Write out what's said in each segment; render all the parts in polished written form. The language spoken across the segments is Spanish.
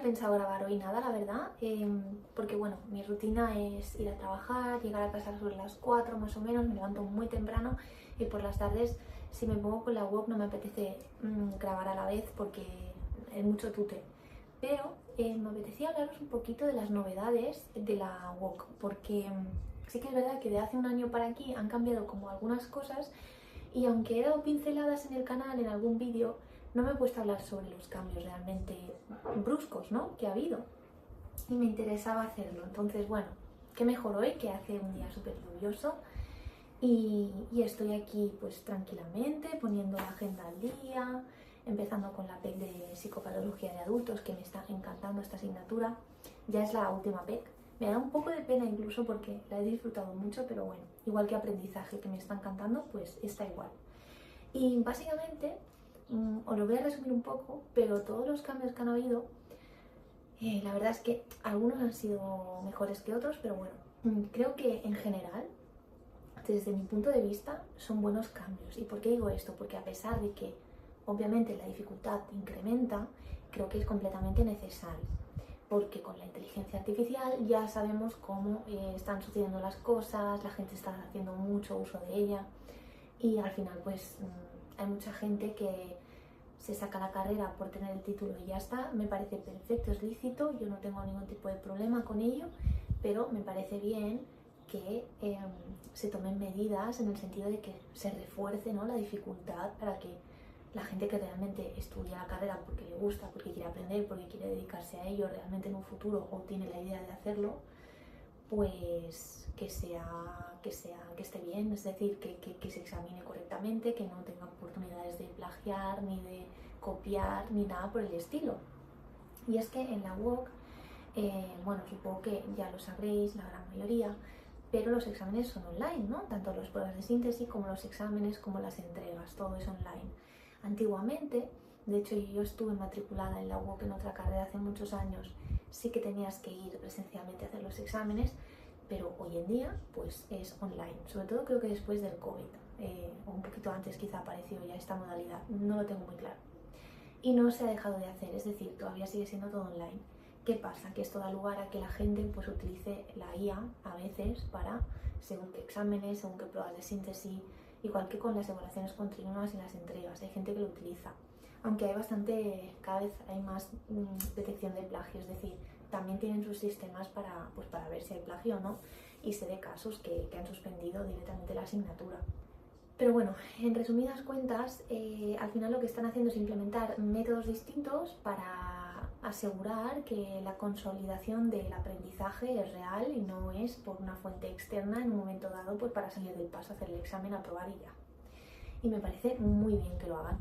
pensado grabar hoy nada, la verdad, porque bueno, mi rutina es ir a trabajar, llegar a casa sobre las 4 más o menos, me levanto muy temprano y por las tardes si me pongo con la wok no me apetece grabar a la vez porque es mucho tute. Pero me apetecía hablaros un poquito de las novedades de la wok, porque sí que es verdad que de hace un año para aquí han cambiado como algunas cosas y aunque he dado pinceladas en el canal en algún vídeo, no me he puesto a hablar sobre los cambios realmente bruscos, ¿no?, que ha habido. Y me interesaba hacerlo. Entonces, bueno, qué mejor hoy que hace un día súper lluvioso y estoy aquí pues tranquilamente poniendo la agenda al día, empezando con la PEC de psicopatología de adultos, que me está encantando esta asignatura. Ya es la última PEC. Me da un poco de pena incluso porque la he disfrutado mucho, pero bueno, igual que aprendizaje que me está encantando, pues está igual. Y básicamente, os lo voy a resumir un poco, pero todos los cambios que han habido, la verdad es que algunos han sido mejores que otros, pero bueno, creo que en general, desde mi punto de vista, son buenos cambios. ¿Y por qué digo esto? Porque a pesar de que obviamente la dificultad incrementa, creo que es completamente necesario. Porque con la inteligencia artificial ya sabemos cómo están sucediendo las cosas, la gente está haciendo mucho uso de ella y al final pues hay mucha gente que se saca la carrera por tener el título y ya está. Me parece perfecto, es lícito, yo no tengo ningún tipo de problema con ello, pero me parece bien que se tomen medidas en el sentido de que se refuerce, ¿no?, la dificultad para que la gente que realmente estudia la carrera porque le gusta, porque quiere aprender, porque quiere dedicarse a ello realmente en un futuro o tiene la idea de hacerlo, pues que esté bien, es decir, que se examine correctamente, que no tenga oportunidades de plagiar, ni de copiar, ni nada por el estilo. Y es que en la wok, bueno, supongo que ya lo sabréis, la gran mayoría, pero los exámenes son online, ¿no? Tanto las pruebas de síntesis como los exámenes, como las entregas, todo es online. Antiguamente, de hecho yo estuve matriculada en la UOC en otra carrera hace muchos años, sí que tenías que ir presencialmente a hacer los exámenes, pero hoy en día pues es online, sobre todo creo que después del COVID, o un poquito antes quizá apareció ya esta modalidad, no lo tengo muy claro. Y no se ha dejado de hacer, es decir, todavía sigue siendo todo online. ¿Qué pasa? Que esto da lugar a que la gente pues utilice la IA a veces para, según qué exámenes, según qué pruebas de síntesis, igual que con las evaluaciones continuas y las entregas, hay gente que lo utiliza. Aunque hay bastante, cada vez hay más detección de plagio, es decir, también tienen sus sistemas para ver si hay plagio o no, y sé de casos que han suspendido directamente la asignatura. Pero bueno, en resumidas cuentas, al final lo que están haciendo es implementar métodos distintos para asegurar que la consolidación del aprendizaje es real y no es por una fuente externa en un momento dado pues para salir del paso, hacer el examen, aprobar y ya. Y me parece muy bien que lo hagan.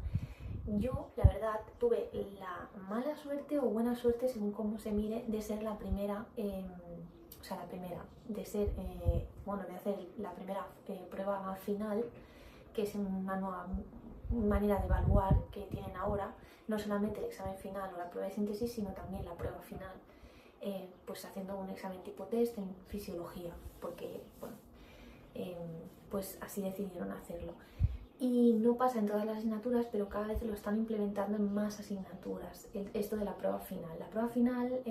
Yo, la verdad, tuve la mala suerte o buena suerte, según cómo se mire, de ser la primera, de ser, de hacer la primera prueba final, que es una nueva manera de evaluar que tienen ahora, no solamente el examen final o la prueba de síntesis, sino también la prueba final, pues haciendo un examen tipo test en fisiología, porque, bueno, pues así decidieron hacerlo. Y no pasa en todas las asignaturas, pero cada vez lo están implementando en más asignaturas, esto de la prueba final. La prueba final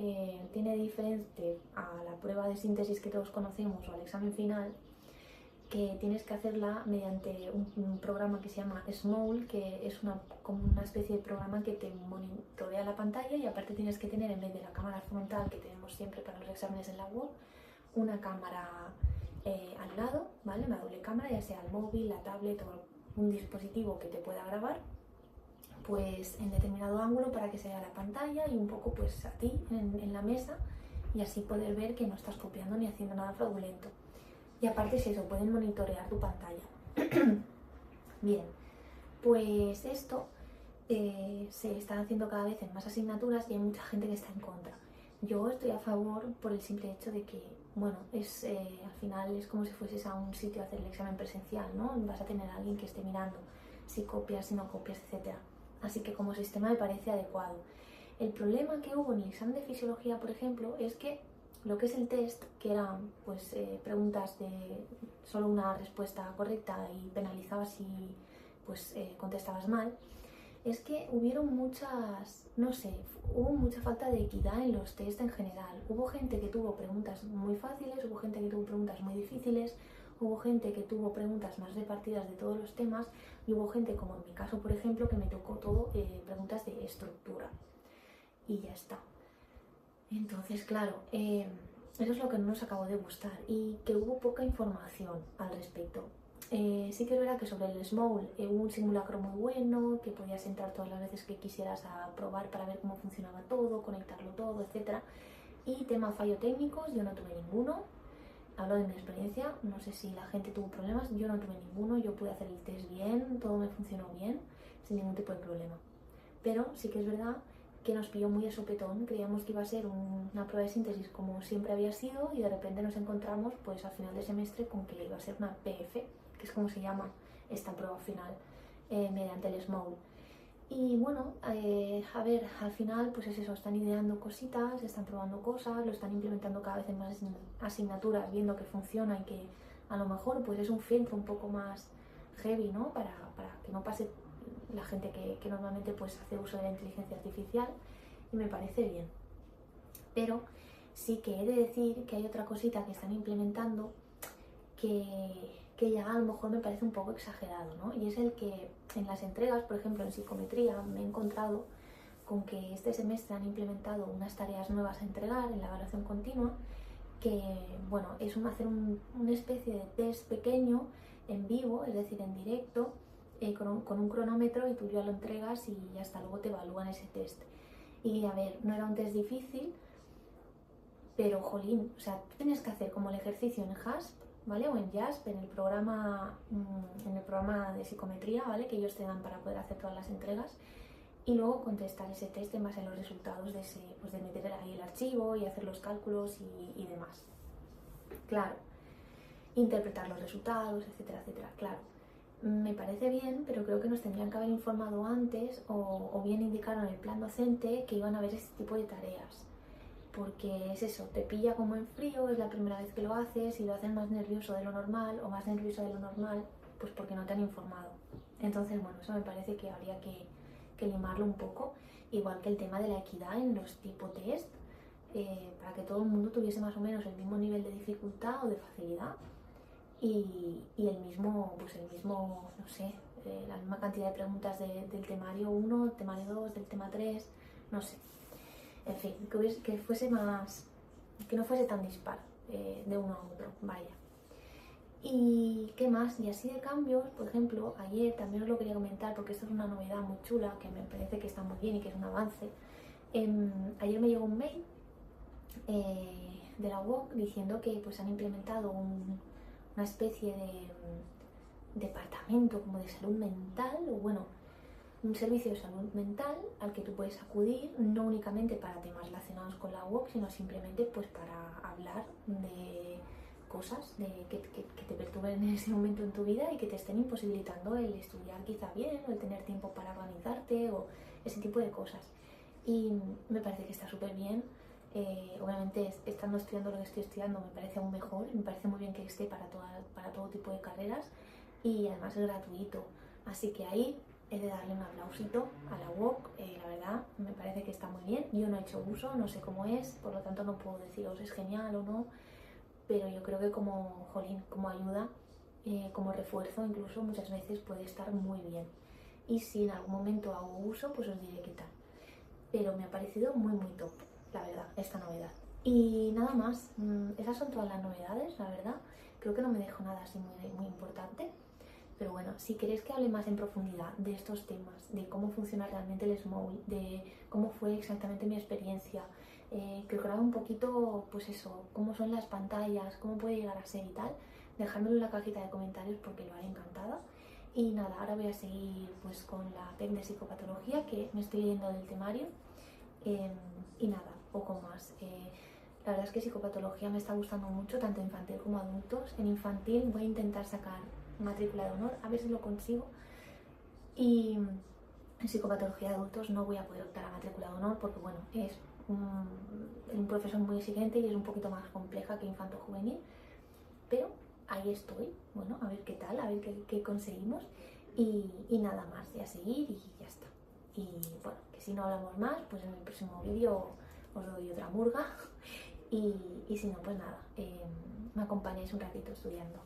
tiene diferente a la prueba de síntesis que todos conocemos o al examen final, que tienes que hacerla mediante un programa que se llama Small, que es como una especie de programa que te monitorea la pantalla y aparte tienes que tener, en vez de la cámara frontal que tenemos siempre para los exámenes en la web, una cámara al lado, ¿vale? Una doble cámara, ya sea el móvil, la tablet o un dispositivo que te pueda grabar pues en determinado ángulo para que se vea la pantalla y un poco pues a ti en la mesa y así poder ver que no estás copiando ni haciendo nada fraudulento. Y aparte es eso, pueden monitorear tu pantalla. Bien, pues esto se está haciendo cada vez en más asignaturas y hay mucha gente que está en contra. Yo estoy a favor por el simple hecho de que, bueno, al final es como si fueses a un sitio a hacer el examen presencial, ¿no? Vas a tener a alguien que esté mirando si copias, si no copias, etc. Así que como sistema me parece adecuado. El problema que hubo en el examen de fisiología, por ejemplo, es que lo que es el test, que eran pues preguntas de solo una respuesta correcta y penalizabas si pues contestabas mal, es que hubieron muchas, no sé, hubo mucha falta de equidad en los test en general. Hubo gente que tuvo preguntas muy fáciles, hubo gente que tuvo preguntas muy difíciles, hubo gente que tuvo preguntas más repartidas de todos los temas y hubo gente, como en mi caso, por ejemplo, que me tocó todo preguntas de estructura. Y ya está. Entonces, claro, eso es lo que no nos acabó de gustar y que hubo poca información al respecto. Sí que es verdad que sobre el SMOUL hubo un simulacro muy bueno, que podías entrar todas las veces que quisieras a probar para ver cómo funcionaba todo, conectarlo todo, etc. Y tema fallo técnicos, yo no tuve ninguno. Hablo de mi experiencia, no sé si la gente tuvo problemas, yo no tuve ninguno, yo pude hacer el test bien, todo me funcionó bien, sin ningún tipo de problema. Pero sí que es verdad que nos pilló muy de sopetón, creíamos que iba a ser una prueba de síntesis como siempre había sido y de repente nos encontramos pues al final de semestre con que iba a ser una PF, que es como se llama esta prueba final, mediante el SMOUL. Y bueno, a ver, al final pues es eso, están ideando cositas, están probando cosas, lo están implementando cada vez en más asignaturas, viendo que funciona y que a lo mejor pues es un filtro un poco más heavy, ¿no? Para que no pase la gente que normalmente pues hace uso de la inteligencia artificial, y me parece bien. Pero sí que he de decir que hay otra cosita que están implementando que ya a lo mejor me parece un poco exagerado, ¿no? Y es el que en las entregas, por ejemplo en psicometría, me he encontrado con que este semestre han implementado unas tareas nuevas a entregar en la evaluación continua, que bueno, es hacer una especie de test pequeño en vivo, es decir, en directo, con un cronómetro, y tú ya lo entregas y hasta luego te evalúan ese test. Y a ver, no era un test difícil, pero jolín, o sea, tú tienes que hacer como el ejercicio en HASP, ¿vale? O en JASP, en el programa de psicometría, ¿vale? Que ellos te dan para poder hacer todas las entregas, y luego contestar ese test en base a los resultados de ese, pues de meter ahí el archivo y hacer los cálculos y demás. Claro, interpretar los resultados, etcétera, etcétera, claro. Me parece bien, pero creo que nos tendrían que haber informado antes o bien indicaron en el plan docente que iban a haber este tipo de tareas. Porque es eso, te pilla como en frío, es la primera vez que lo haces y lo haces más nervioso de lo normal o más nervioso de lo normal, pues porque no te han informado. Entonces, bueno, eso me parece que habría que limarlo un poco, igual que el tema de la equidad en los tipo test, para que todo el mundo tuviese más o menos el mismo nivel de dificultad o de facilidad y el mismo, no sé, la misma cantidad de preguntas del temario 1, temario 2, del tema 3, no sé. En fin, que fuese más, que no fuese tan dispar de uno a otro, vaya. ¿Y qué más? Y así de cambios, por ejemplo, ayer también os lo quería comentar porque esto es una novedad muy chula que me parece que está muy bien y que es un avance. Ayer me llegó un mail de la UOC diciendo que pues han implementado una especie de departamento como de salud mental, o bueno, un servicio de salud mental al que tú puedes acudir no únicamente para temas relacionados con la UOC, sino simplemente pues para hablar de cosas que te perturben en ese momento en tu vida y que te estén imposibilitando el estudiar quizá bien, o el tener tiempo para organizarte, o ese tipo de cosas. Y me parece que está súper bien. Obviamente, estando estudiando lo que estoy estudiando, me parece aún mejor, me parece muy bien que esté para todo tipo de carreras, y además es gratuito. Así que ahí he de darle un aplausito a la UOC, la verdad, me parece que está muy bien. Yo no he hecho uso, no sé cómo es, por lo tanto no puedo deciros es genial o no, pero yo creo que como ayuda, como refuerzo incluso, muchas veces puede estar muy bien. Y si en algún momento hago uso, pues os diré qué tal. Pero me ha parecido muy top, la verdad, esta novedad. Y nada más, esas son todas las novedades, la verdad. Creo que no me dejo nada así muy importante. Pero bueno, si queréis que hable más en profundidad de estos temas, de cómo funciona realmente el SMOUL, de cómo fue exactamente mi experiencia, que os grabe un poquito, pues eso, cómo son las pantallas, cómo puede llegar a ser y tal, dejármelo en la cajita de comentarios porque lo haré encantada. Y nada, ahora voy a seguir pues con la PEC de psicopatología, que me estoy leyendo del temario, y nada, poco más. La verdad es que psicopatología me está gustando mucho, tanto infantil como adultos. En infantil voy a intentar sacar matrícula de honor, a ver si lo consigo, y en psicopatología de adultos no voy a poder optar a matrícula de honor porque bueno, es un profesor muy exigente y es un poquito más compleja que infanto-juvenil, pero ahí estoy, bueno, a ver qué tal, a ver qué conseguimos, y nada más, y a seguir y ya está. y bueno, que si no hablamos más, pues en el próximo vídeo os doy otra murga y si no, pues nada, me acompañáis un ratito estudiando.